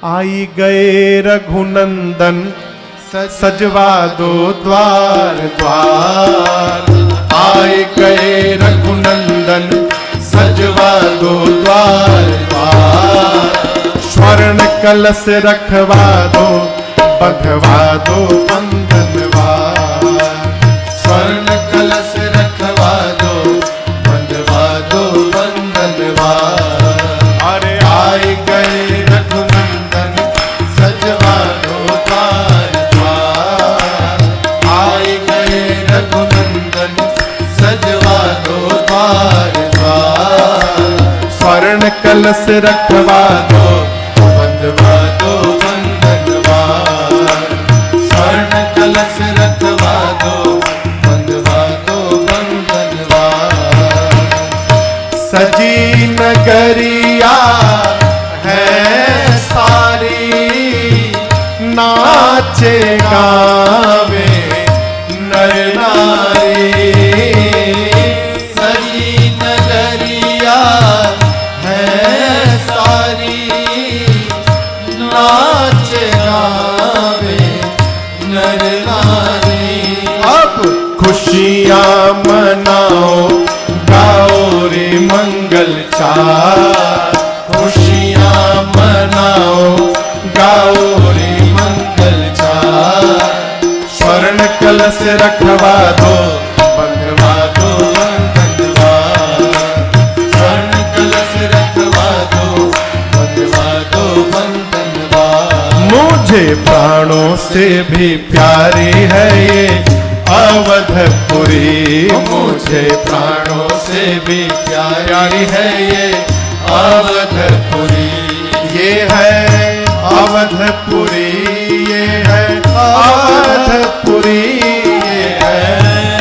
आई गए रघुनंदन सजवा दो द्वार द्वार। आई गए रघुनंदन सजवा दो द्वार द्वार। स्वर्ण कलश रखवा दो बंधवा दो बंधनवार। स्वर्ण कलश रखवा दो बंधवा दो बंधनवार। अरे आई गए रघुनंदन सजवा दो द्वार द्वार। आई गए रघुनंदन सजवा दो द्वार द्वार। स्वर्ण कलश रखवा दो बंधवा दो बंधनवार। स्वर्ण कलश रखवा दो बंधवा दो बंधनवार। सजी नगरिया है सारी नाचे गावे नर नारी। सजी नगरिया है सारी नाचे गावे नर नारी। अब खुशियां मनाओ गाओ रे मंगल चार। खुशियां मनाओ गाओ रे मंगल चार। स्वर्ण कलश रखवा दो बंधवा दो बंधनवार। स्वर्ण कलश रखवा दो बंधवा दो बंधनवार। मुझे प्राणों से भी प्यारी है ये अवधपुरी। मुझे प्राणों से भी प्यारी है ये अवधपुरी। ये है अवधपुरी ये है अवधपुरी। ये है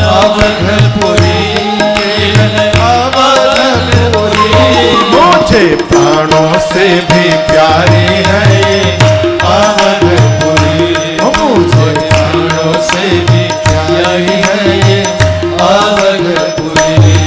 अवधपुरी ये है अवधपुरी। मुझे प्राणों से भी प्यारी है ये अवधपुरी। मुझे प्राणों से भी प्यारी है ये अवधपुरी।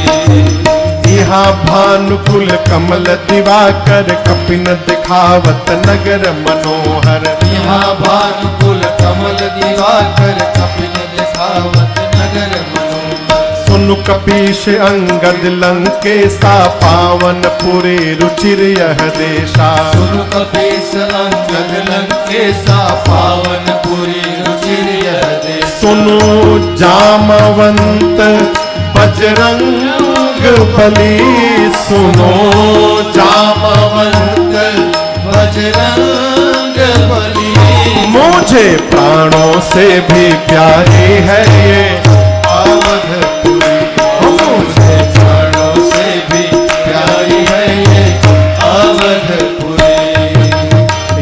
यहाँ भानुकुल कमल दिवाकर कपिन दिखावत नगर मनोहर। यहाँ भानुकुल कमल दिवाकर कपिन दिखावत नगर मनोहर। सुनु कपीश अंगद लंकेशा पावनपुरी रुचिर यह देशा। सुनु कपीश अंगद लंकेशा पावनपुरी रुचिर यह देशा। सुनु जामवंत बजरंग बली। सुनो जामवंत बजरंग बली। मुझे प्राणों से भी प्यारी है ये अवधपुरी। मुझे प्राणों से भी प्यारी है ये अवधपुरी।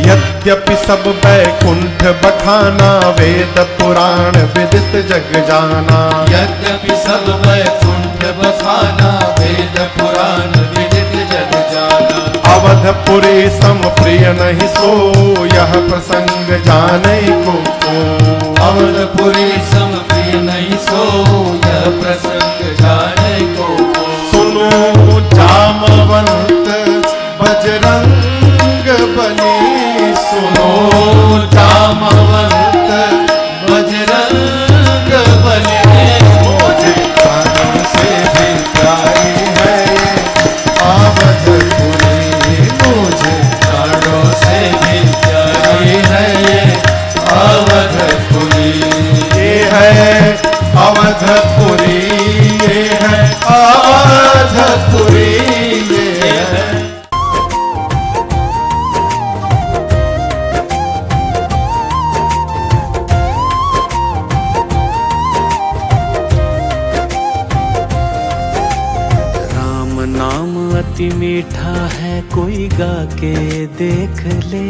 यद्यपि सब बैकुंठ बखाना वेद पुराण विदित जग जाना। यद्यपि सब बैकुंठ बखाना वेद पुराण विदित जग जाना। अवधपुरी सम प्रिय नहीं सो यह प्रसंग जाने को। अवधपुरी सम प्रिय नहीं सो यह प्रसंग जाने को। सुनो जामवंत बजरंग बली। सुनो जामवंत बजरंग बली। मुझे प्राणों से भी प्यारी है ये अवधपुरी। मुझे प्राणों से भी प्यारी है ये अवधपुरी। ये है अवधपुरी ये है अवधपुरी ये है। अति मीठा है कोई गा के देख ले।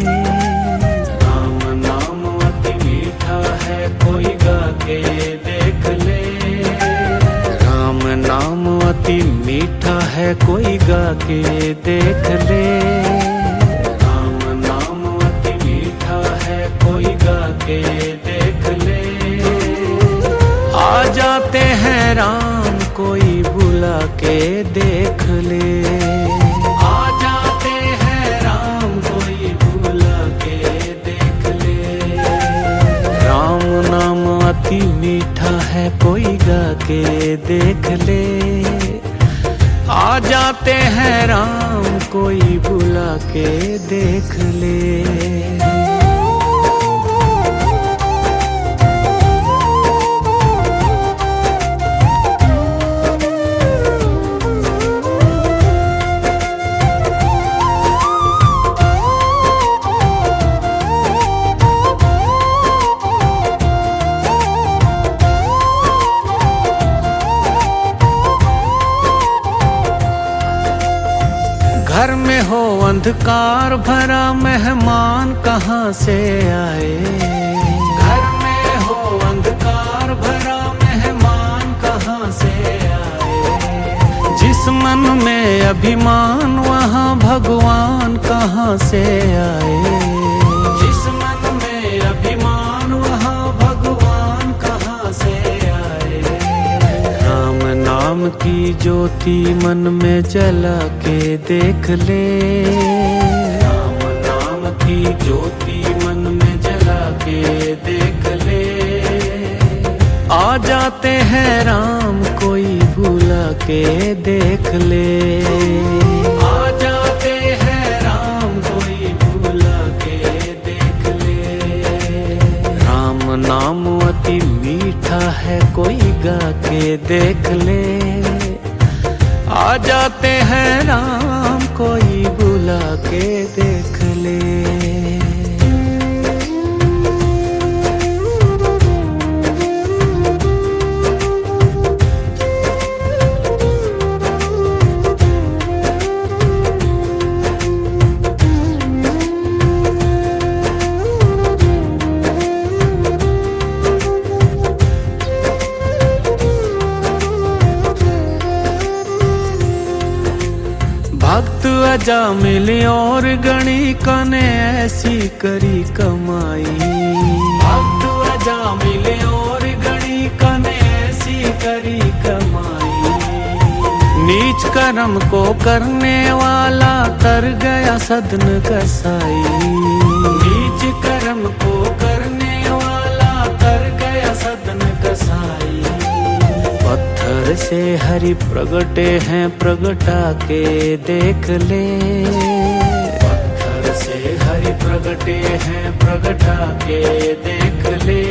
राम नाम अति मीठा है कोई गा के देख ले। राम नाम अति मीठा है कोई गा के देख ले। राम नाम अति मीठा है कोई गा के देख ले। आ जाते हैं राम कोई बुला के देख ले। आ जाते हैं राम कोई बुला के के देख ले। आ जाते हैं राम कोई बुला के देख ले। घर में हो अंधकार भरा मेहमान कहाँ से आए। घर में हो अंधकार भरा मेहमान कहाँ से आए। जिस मन में अभिमान वहाँ भगवान कहाँ से आए। जिस मन में अभिमान वहाँ भगवान कहाँ से आए। राम नाम की ज्योति मन में जला के देख ले। राम नाम की ज्योति मन में जला के देख ले। आ जाते हैं राम कोई बुला के देख ले। आ जाते हैं राम कोई बुला के देख ले। राम नाम अति मीठा है कोई गा के देख ले। आ जाते हैं राम कोई बुला के देख ले। भक्त अजा मिली और गणिक ने ऐसी करी कमाई। भक्त अजा मिले और गणिक ने ऐसी करी कमाई। नीच कर्म को करने वाला तर गया सदन कसाई। नीच कर्म को करने वाला तर गया सदन कसाई। पत्थर से हरि प्रगटे हैं प्रगटा के देख ले। पत्थर से हरि प्रगटे हैं प्रगटा के देख ले।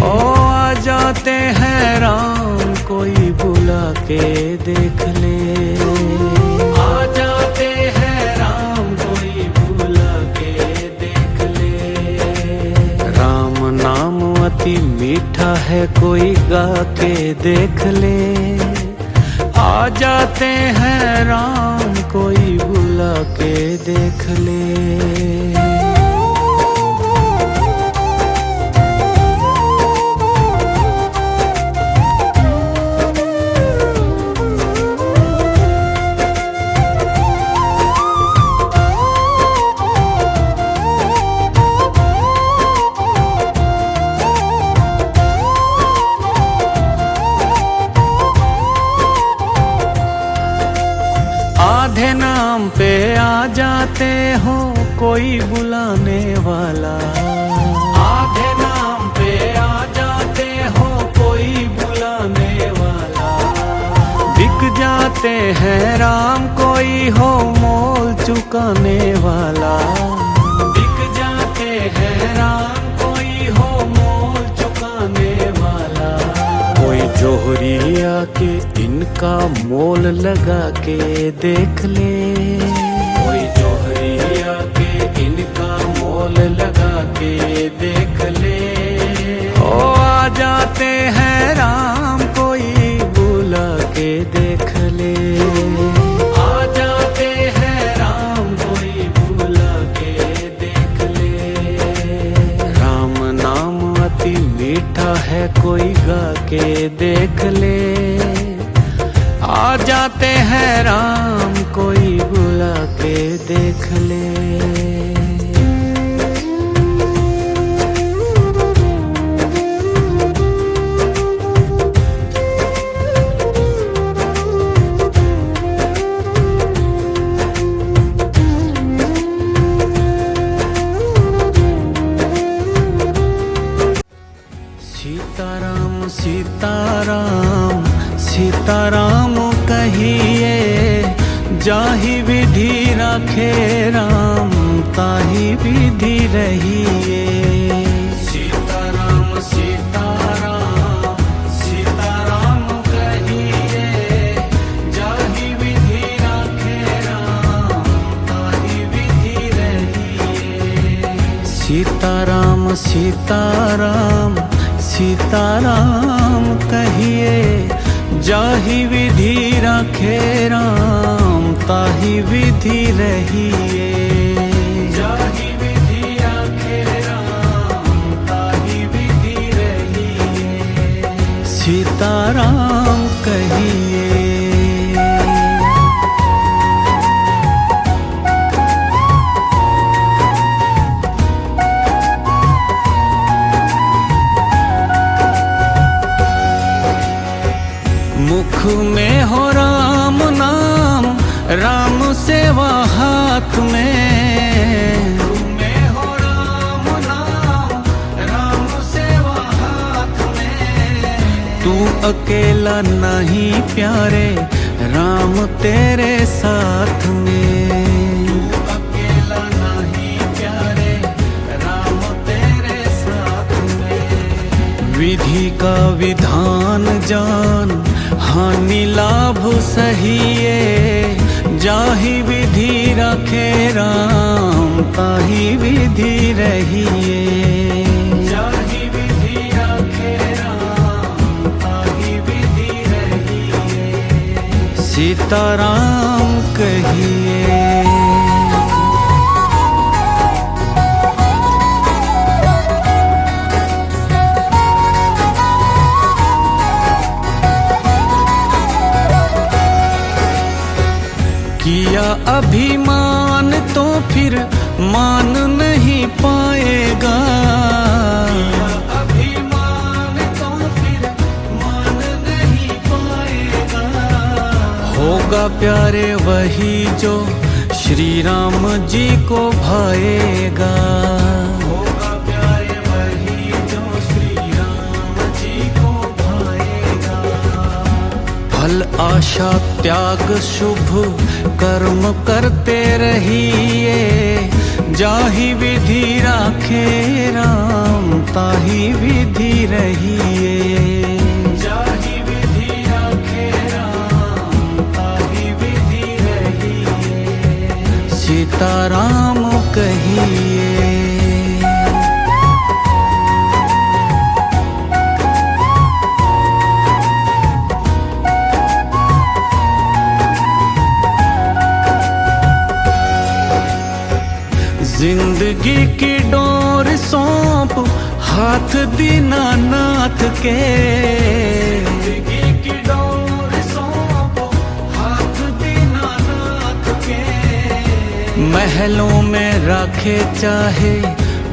ओ आ जाते हैं राम कोई बुला के देख ले। आ जाते हैं राम कोई बुला के देख ले। राम नाम अति मीठा है कोई गा के देख ले। आ जाते हैं राम कोई बुला के देख ले। आधे नाम पे आ जाते हो कोई बुलाने वाला। आधे नाम पे आ जाते हो कोई बुलाने वाला। बिक जाते हैं राम कोई हो मोल चुकाने वाला। बिक जाते हैं राम कोई हो मोल चुकाने वाला। कोई जोहरी आके इनका मोल लगा के देख ले। कोई जोहरी आके इनका मोल लगा के देख ले। ओ आ जाते हैं राम कोई बुला के देख ले। आ जाते हैं राम कोई बुला के देख ले। राम नाम अति मीठा है कोई गा के देख ले। आ जाते हैं राम कोई बुला के देख ले। सीताराम सीताराम सीताराम कहिए, जाहि विधि राखे राम ताहि विधि रहिए। सीताराम सीताराम सीताराम कहिए, जाहि विधि राखे राम ताहि विधि रहिए। सीताराम सीताराम सीताराम कहिए, जाहि विधि राखे राम ताहि विधि रहिए। जाहि विधि राखे राम ताहि विधि रहिए। सीताराम कहिए। मुख में हो राम नाम, राम सेवा हाथ में। मुख में हो राम नाम, राम सेवा हाथ में। तू अकेला नहीं प्यारे, राम तेरे साथ में। तू अकेला नहीं प्यारे, राम तेरे साथ में। विधि का विधान जान, हानि लाभ सहिए। जाहि विधि राखे राम ताहि विधि रहिए। जाहि विधि राखे राम ताहि विधि रहिए। सीताराम कहिए। किया अभिमान तो फिर मान नहीं पाएगा। किया अभिमान तो फिर मान नहीं पाएगा। होगा प्यारे वही जो श्री राम जी को भाएगा। होगा प्यारे वही जो श्री राम जी को भाएगा। फल आशा त्याग शुभ कर्म करते रहिए। जाहि विधि राखे राम ताहि विधि रहिए। जाहि विधि राखे राम ताहि विधि रहिए। सीताराम कहिए। जिंदगी की डोर सौंप हाथ दीनानाथ के। जिंदगी की डोर सौंप हाथ दीनानाथ के। महलों में रखे चाहे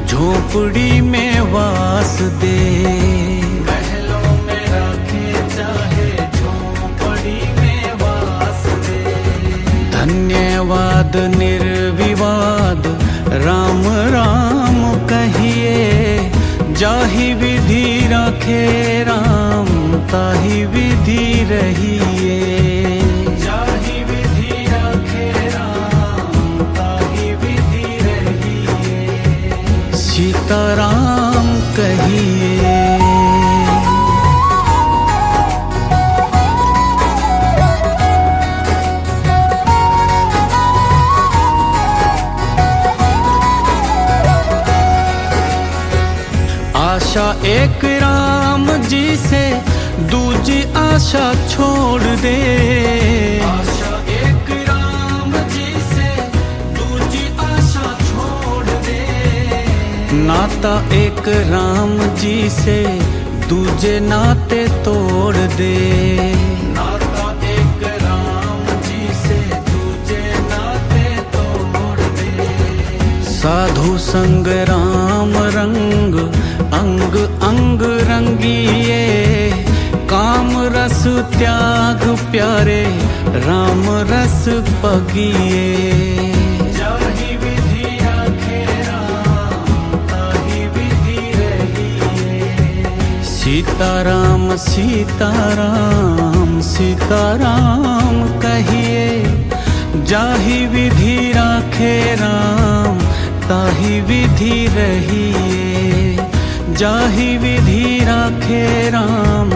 झोपड़ी में वास दे। महलों में रखे चाहे झोपड़ी में वास दे। धन्यवाद निर्विवाद राम राम कहिए। जाहि विधि राखे राम ताहि विधि रहिए। जाहि विधि राखे राम ताहि विधि रहिए। सीताराम कहिए। आशा एक राम जी से दूजी आशा छोड़ दे। आशा एक राम जी से दूजी आशा छोड़ दे। नाता एक राम जी से दूजे नाते तोड़ दे। नाता एक राम जी से दूजे नाते तोड़ दे। साधु संग राम रंग अंग अंग रंगिए। काम रस त्याग प्यारे राम रस पगिए। जाहि विधि राखे राम ताहि विधि रहिए। सीताराम सीताराम सीताराम कहिए, जाहि विधि राखे राम ताहि विधि रहिए। जाहि विधि राखे राम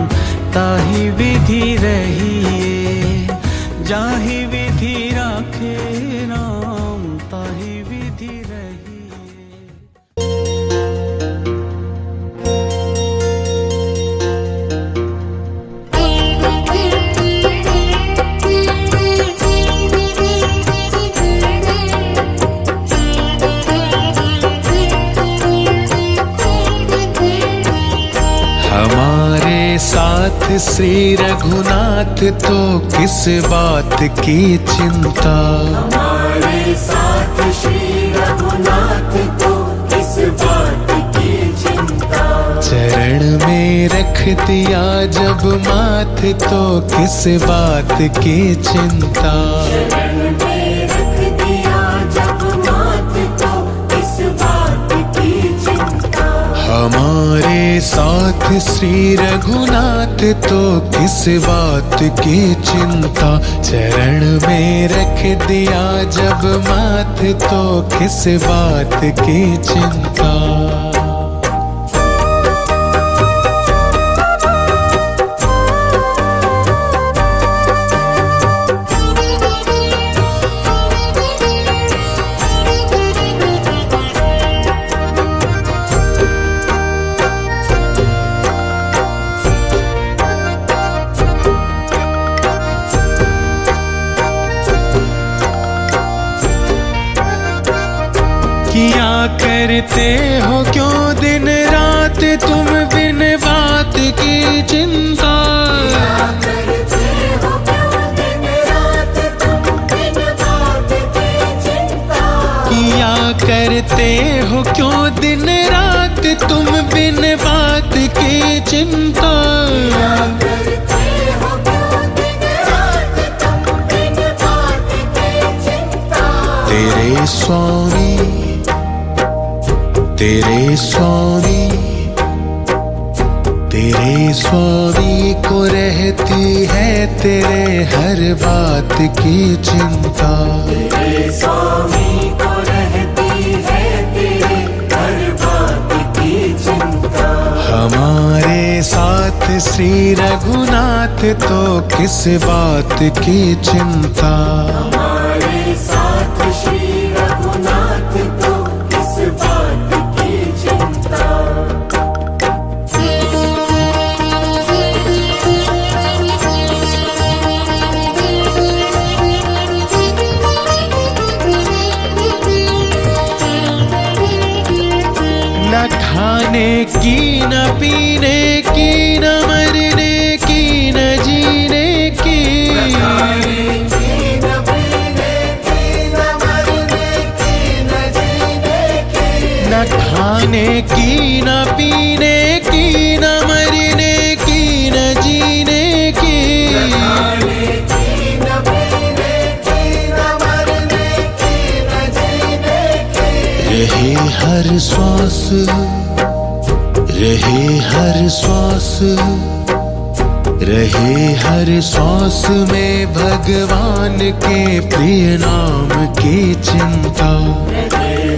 ताहि विधि रहिए। जाहि विधि राखे राम ताहि विधि रहिए। हमारे साथ श्री रघुनाथ तो किस बात की चिंता। हमारे साथ श्री रघुनाथ तो किस बात की चिंता। चरण में रख दिया जब माथ तो किस बात की चिंता। चरण में रख दिया जब माथ तो किस बात की चिंता। हमारे साथ श्री रघुनाथ तो किस बात की चिंता। चरण में रख दिया जब माथ तो किस बात की चिंता। किया करते हो क्यों दिन रात तुम बिन बात की चिंता। करते हो क्यों दिन रात तुम बिन बात की चिंता। किया करते हो क्यों दिन रात तुम बिन बात की चिंता। करते हो क्यों दिन रात तुम बिन बात की चिंता। तेरे स्वामी तेरे स्वामी तेरे स्वामी को रहती है तेरे हर बात की चिंता। तेरे स्वामी को रहती है तेरे हर बात की चिंता। हमारे साथ श्री रघुनाथ तो किस बात की चिंता। हमारे साथ श्री रघुनाथ तो किस बात की चिंता। न खाने की न पीने की न मरने की न जीने की। न खाने की न पीने की न मरने की न जीने की। रहे हर श्वास रहे हर श्वास रहे हर श्वास में भगवान के प्रिय नाम की चिंता।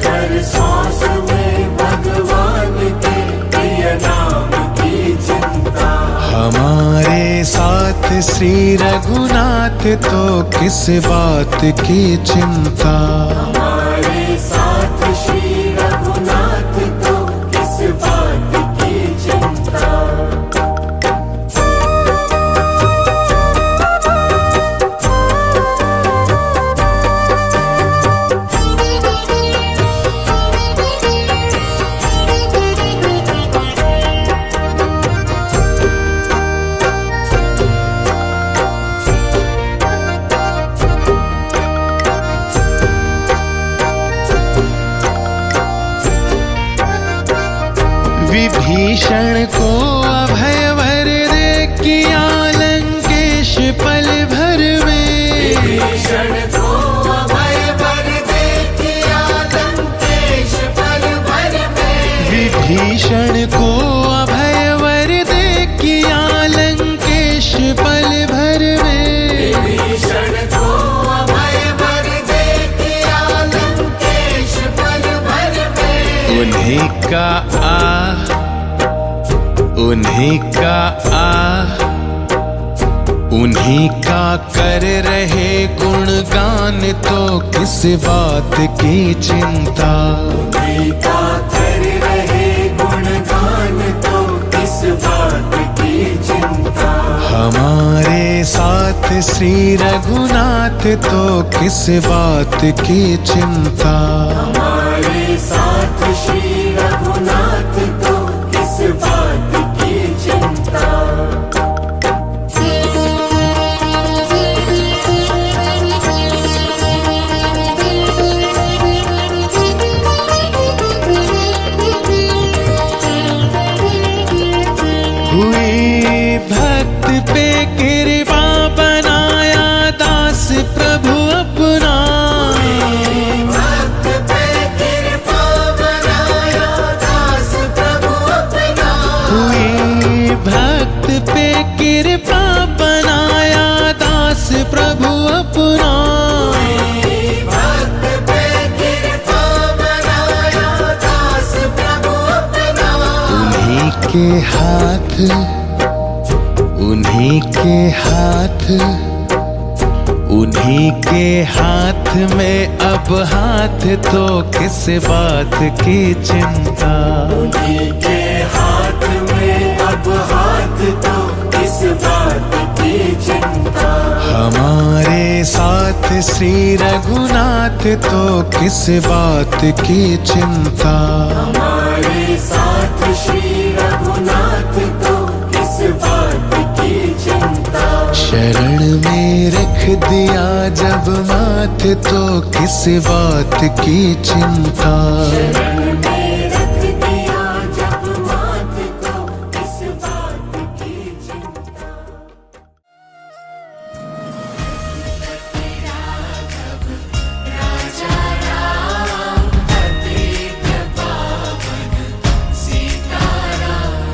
हर सांस में भगवान के प्रिय नाम की चिंता। हमारे साथ श्री रघुनाथ तो किस बात की चिंता। हमारे साथ श्री रघुनाथ तो किस बात की चिंता। विभीषण को अभय वर दे किया लंकेश पल भर में। विभीषण को अभय वर दे किया लंकेश पल भर में। विभीषण को अभय वर दे किया लंकेश पल भर उन्हीं का उन्हीं का उन्हीं का कर रहे गुणगान, तो किस बात की चिंता। उन्हीं का कर रहे गुणगान, तो किस बात की चिंता। हमारे साथ श्री रघुनाथ, तो किस बात की चिंता। हमारे साथ श्री रघुनाथ, तो किस बात की चिंता। हुई भक्त पे कृपा, बनाया दास प्रभु अपना। भक्त पे कृपा, बनाया दास प्रभु अपना। हुई भक्त पे कृपा, बनाया दास प्रभु अपना। भक्त पे कृपा, बनाया दास प्रभु अपना। उन्हीं के हाथ उन्हीं के हाथ उन्हीं के हाथ में अब हाथ, तो किस बात की चिंता। उन्हीं के हाथ में अब हाथ, तो किस बात की चिंता। हमारे साथ श्री रघुनाथ, तो किस बात की चिंता। हमारे साथ श्री रघुनाथ, तो किस बात की चिंता। शरण में रख दिया जब माथ, तो किस बात की चिंता। शरण में रख दिया जब माथ, तो किस बात की चिंता। राजा राम, पतित पावन सीताराम।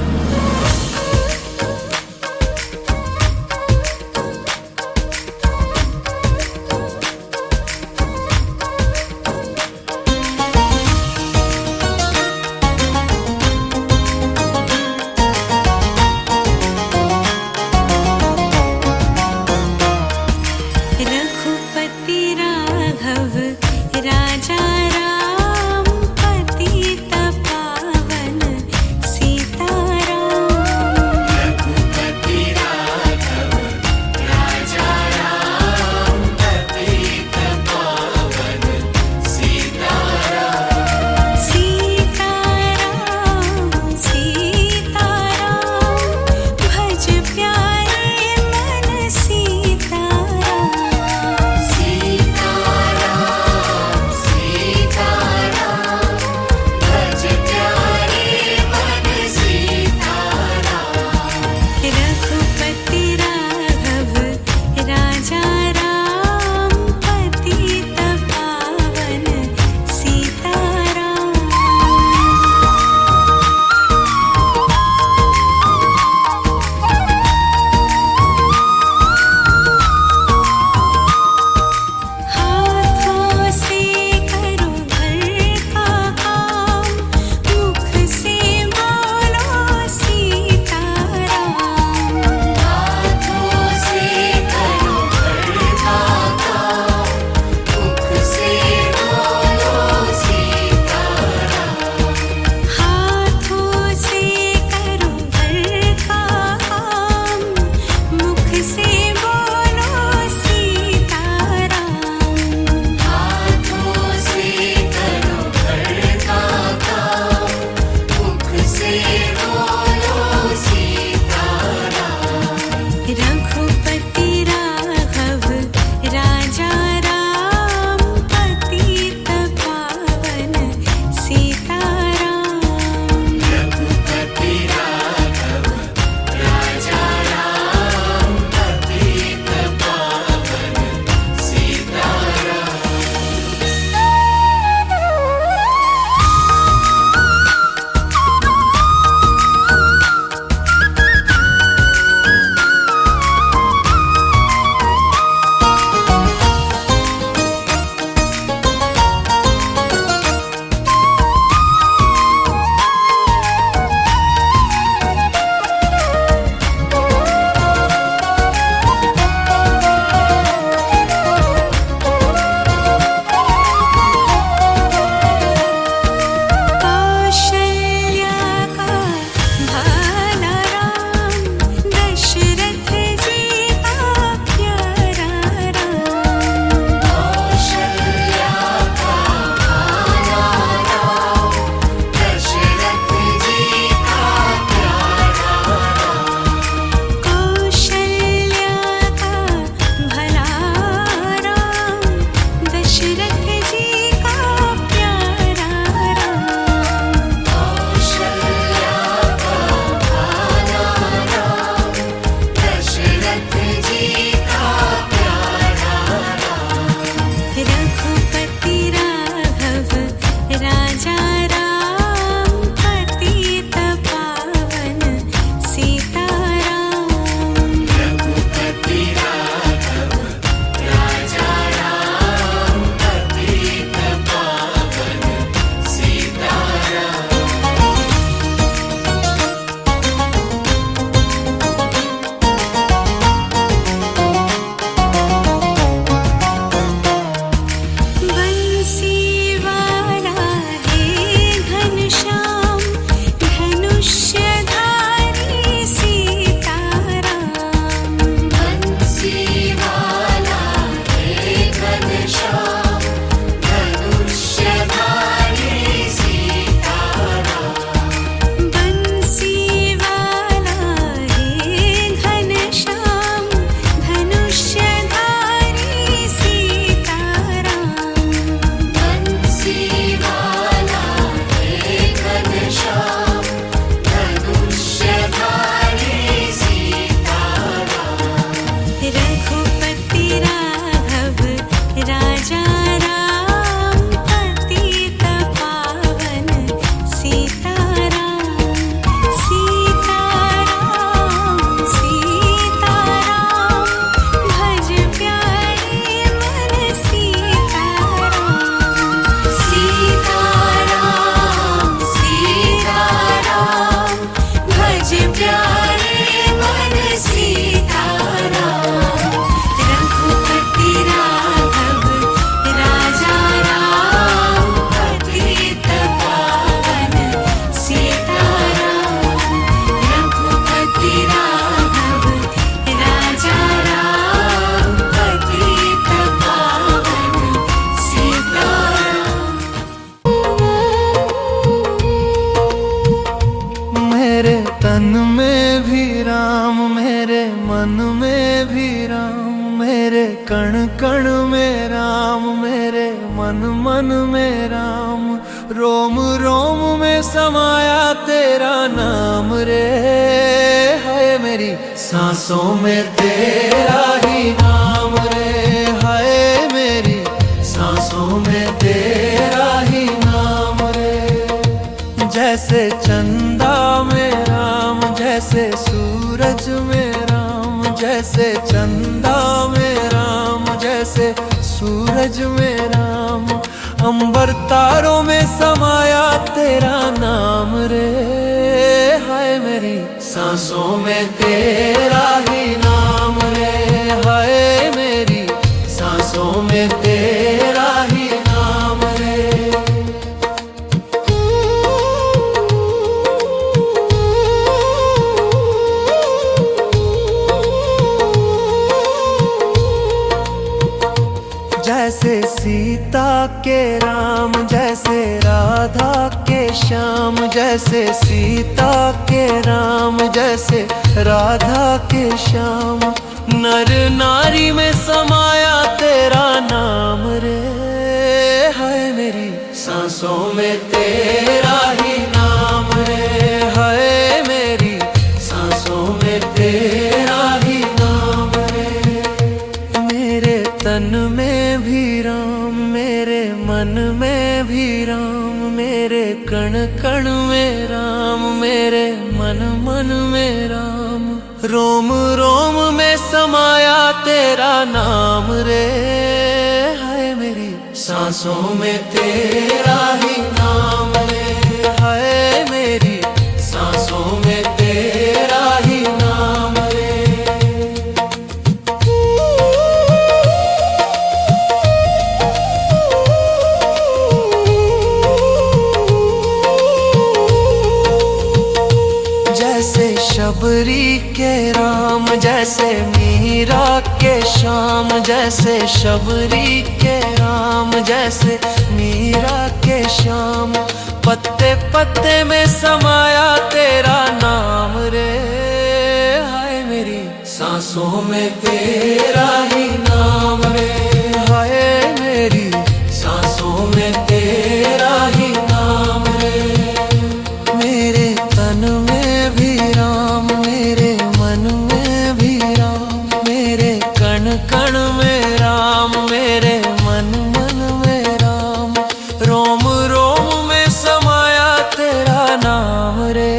तन में भी राम, मेरे मन में भी राम, मेरे कण कण में राम, मेरे मन मन में राम, रोम रोम में समाया तेरा नाम रे। हाय मेरी सांसों में तेरा ही नाम रे, हाय मेरी सांसों में तेरा ही नाम रे। जैसे चंदा में राम, जैसे सूरज में राम, जैसे चंदा में राम, जैसे सूरज में राम, अंबर तारों में समाया तेरा नाम रे। हाय मेरी सांसों में तेरा ही नाम रे, हाय मेरी सांसों में तेरा ही नाम रे। जैसे सीता के राम, जैसे राधा के श्याम, जैसे सीता के राम, जैसे राधा के श्याम, नर नारी में समाया तेरा नाम रे। हाय मेरी सांसों में तेरा ही नाम रे, हाय मेरी सांसों में तेरा ही नाम रे। मेरे तन में भी राम, मेरे मन में भी राम, मेरे कण कण में राम, मेरे मन मन में राम, रोम रोम में समाया तेरा नाम रे। हाय मेरी सांसों में तेरा ही नाम रे, हाय मेरी सांसों में तेरा ही नाम रे। जैसे शबरी के राम, जैसे मीरा के श्याम, जैसे शबरी के राम, जैसे मीरा के श्याम, पत्ते पत्ते में समाया तेरा नाम रे। हाय मेरी सांसों में तेरा ही नाम रे, हाय मेरी सांसों में तेरा ही नाम रे। मेरे तन में भी राम, मेरे मन में भी राम, मेरे कण कण में राम, मेरे मन मन में राम, रोम रोम में समाया तेरा नाम रे।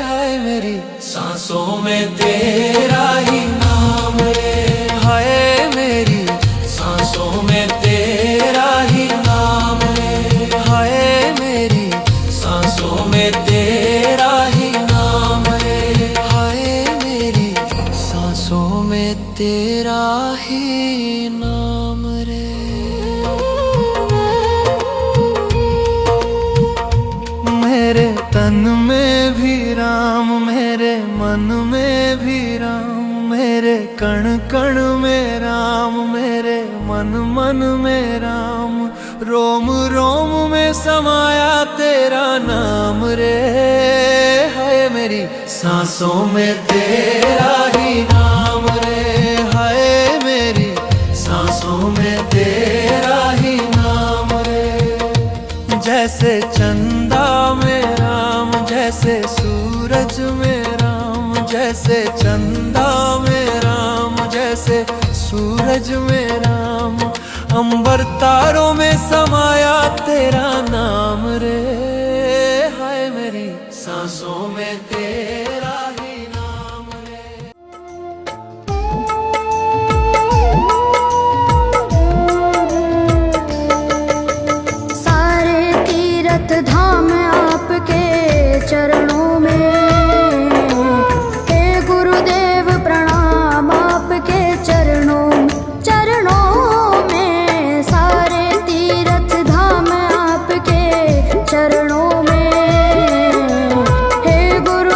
हाय मेरी सांसों में तेरा ही नाम रे, हाय मेरी सांसों में तेरा ही नाम रे, हाय मेरी सांसों में तेरा ही नाम रे, हाय मेरी सांसों में तेरा ही नाम रे। मेरे तन में भी राम, मेरे मन में भी राम, मेरे कण कण में राम, मेरे मन मन में राम, रोम रोम में समाया तेरा नाम रे। हाय मेरी सांसों में तेरा ही नाम रे, हाय मेरी सांसों में तेरा ही नाम रे। जैसे चंदा में राम, जैसे सूरज में राम, जैसे चंदा में राम, जैसे सूरज में राम, अंबर तारों में समाया तेरा नाम रे। हाय मेरी सांसों में तेरा ही नाम रे। सारे तीर्थ धाम आपके चरणों में, हे गुरुदेव प्रणाम आपके चरणों में, सारे तीर्थ धाम आपके चरणों में, हे गुरु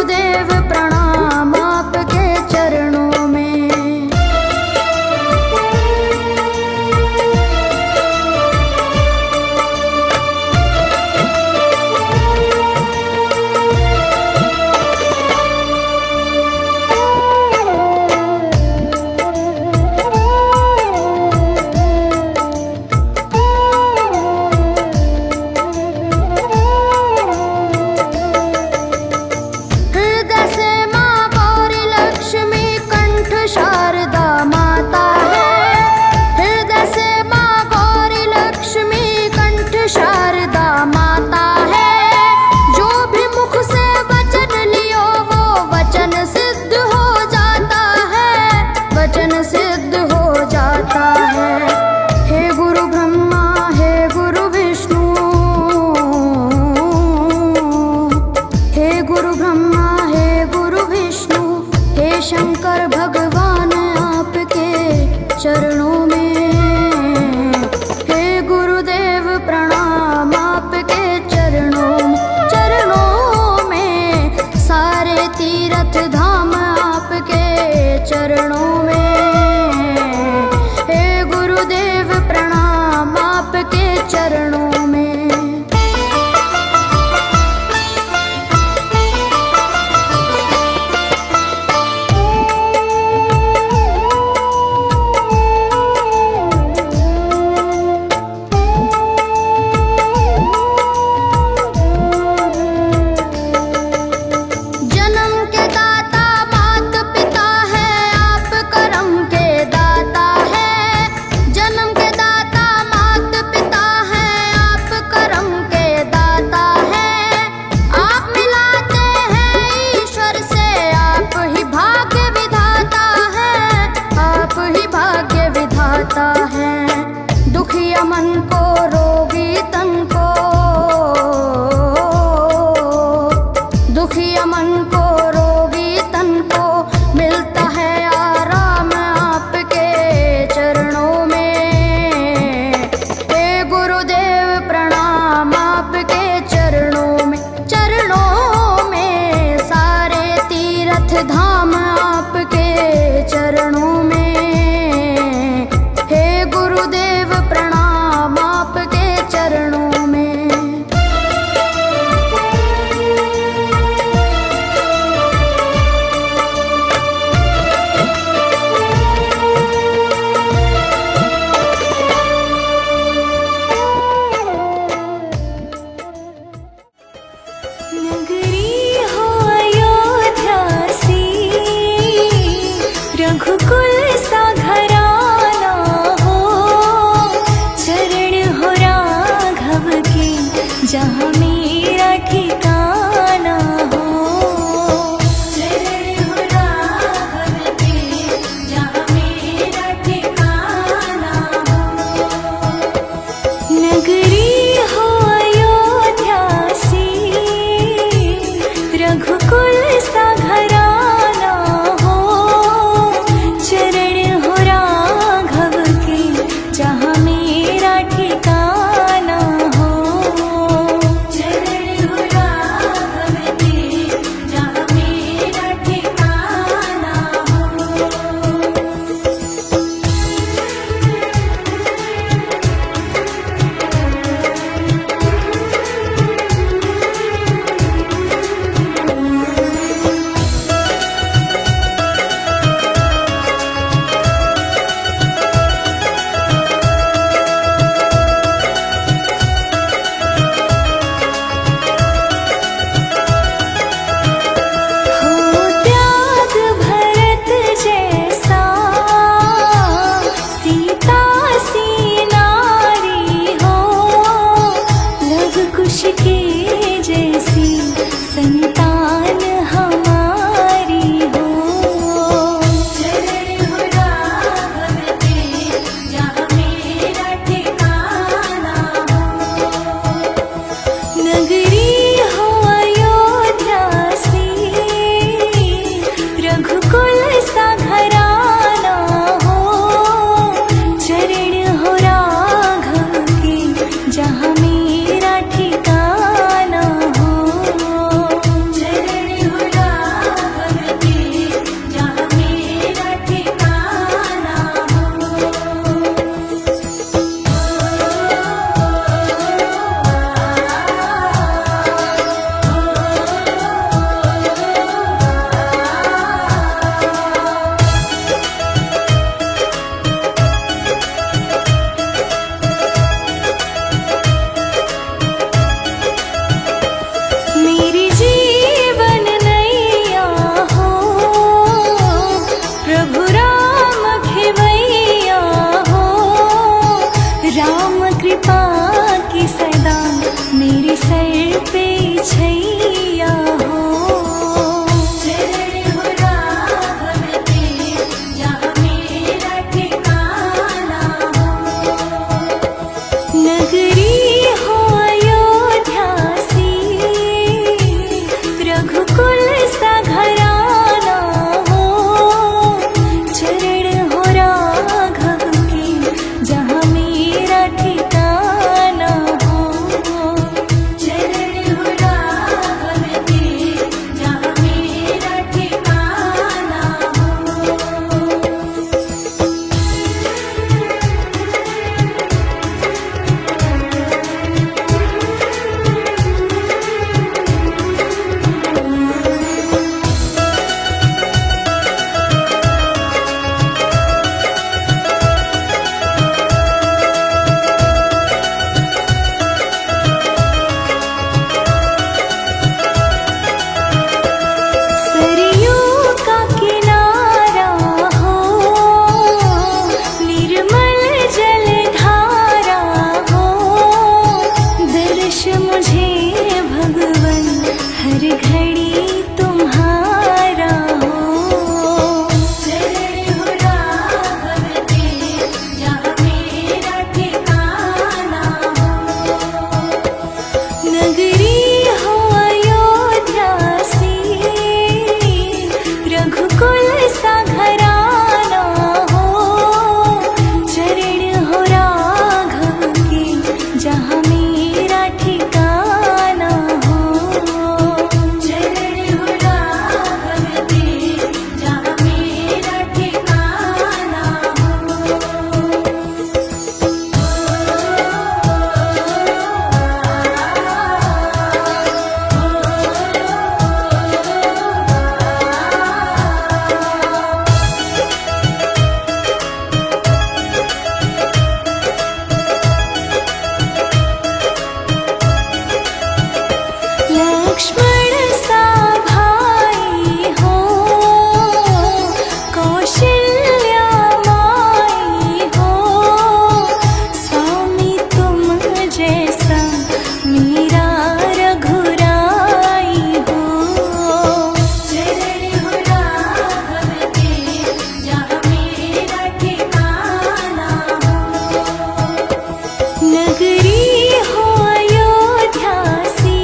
नगरी हो अयोध्या सी, रघुकुल सा घराना हो, चरण हो राघव के जहाँ मेरा ठिकाना हो। चरण हो राघव के जहाँ मेरा ठिकाना हो। नगरी हो अयोध्या सी, रघुकुल सा घराना हो, चरण हो राघव के जहाँ मेरा ठिकाना हो। चरण हो राघव के जहाँ मेरा ठिकाना हो। हो त्याग भरत जैसा, सीता सी नारी हो, लव कुश के जैसी संतान हमारी हो। चरण हो राघव के जहाँ मेरा ठिकाना हो। नगरी हो अयोध्या सी, रघुकुल सा घराना हो, चरण हो राघव के जहाँ मेरा ठिकाना हो। चरण हो राघव के जहाँ मेरा ठिकाना मेरी जीवन नैया हो, प्रभु राम खेवैया हो, राम कृपा की सदा मेरे सर पे छैया हो। चरण हो राघव के जहाँ मेरा ठिकाना हो। नगरी हो अयोध्या सी, रघुकुल सा घराना हो, चरण हो राघव के जहाँ मेरा ठिकाना हो। चरण हो राघव के जहाँ मेरा ठिकाना हो। सरयू का किनारा हो, निर्मल जल धारा हो, दर्श मुझे भगवन हर घड़ी तुम्हारा हो। चरण हो राघव के जहाँ मेरा ठिकाना हो। नगरी हो अयोध्या सी, रघुकुल सा घराना हो, चरण हो राघव के जहाँ मेरा ठिकाना हो। चरण लक्ष्मण सा भाई हो, कौशल्या माई हो, स्वामी तुम जैसा मेरा रघुराई हो। चरण हो राघव के जहाँ मेरा ठिकाना हो। नगरी हो अयोध्या सी,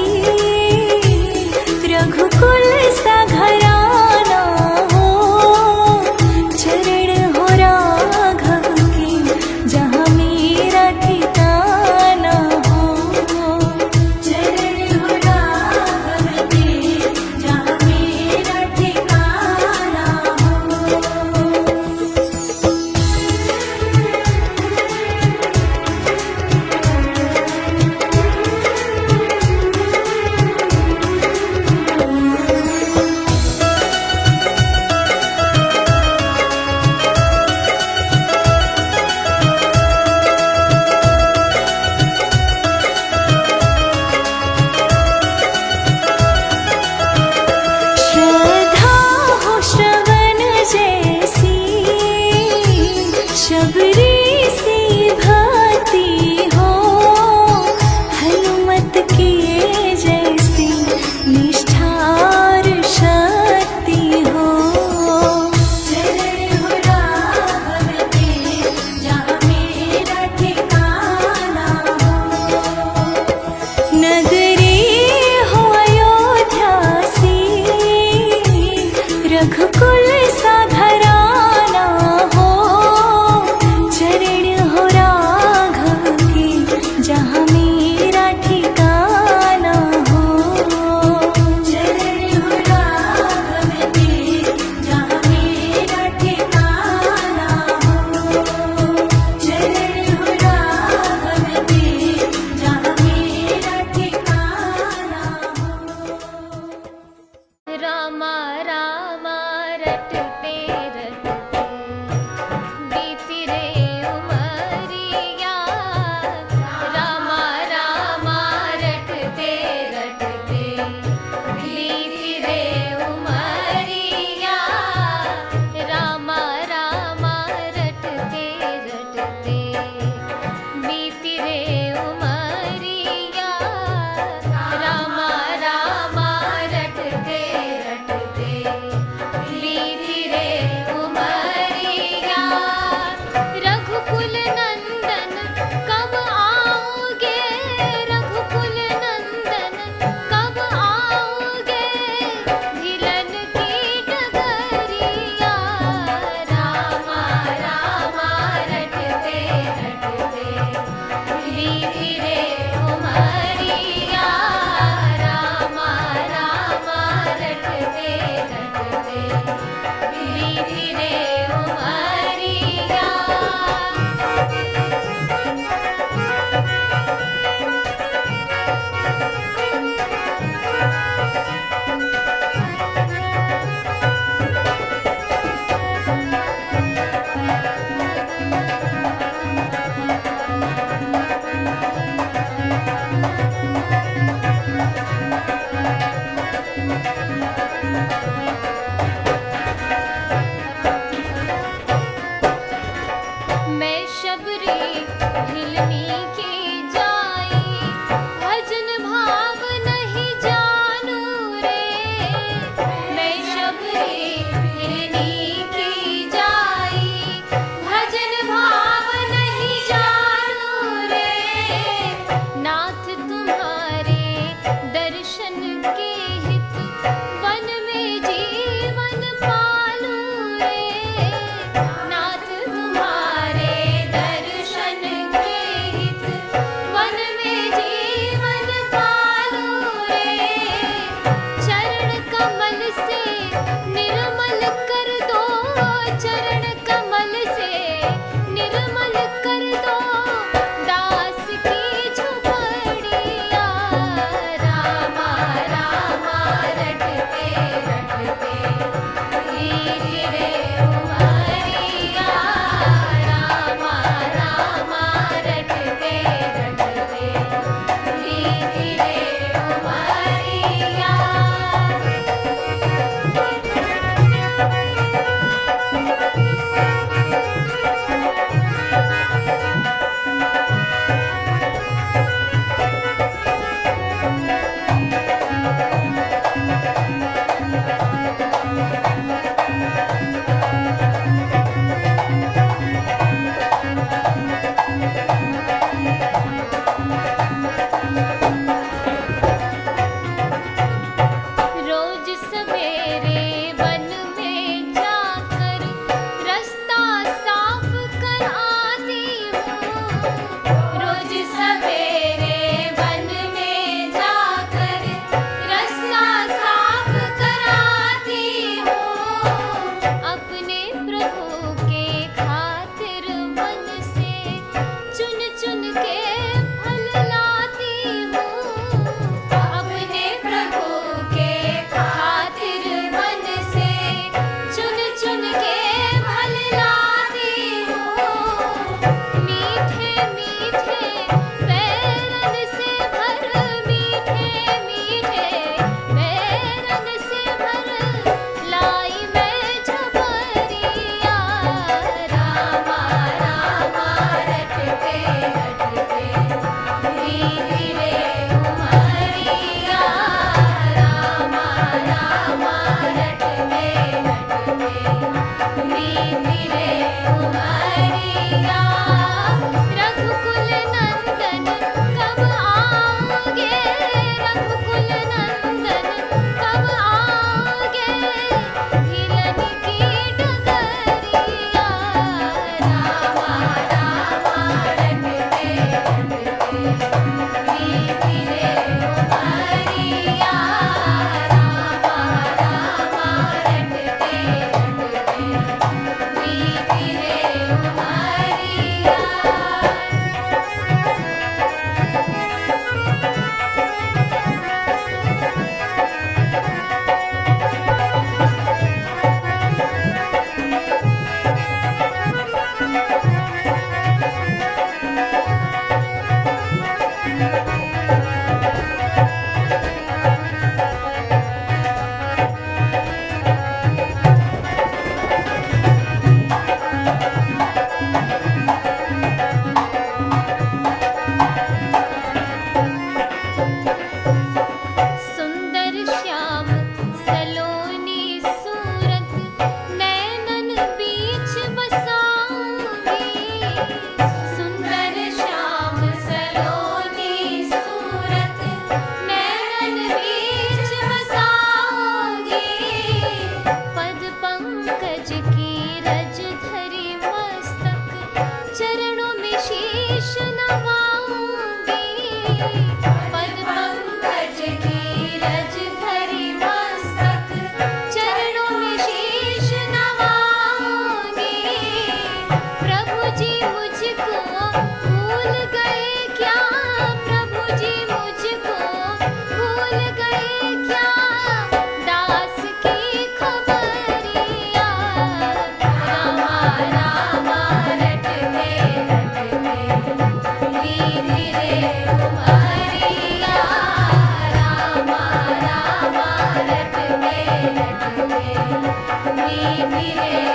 रे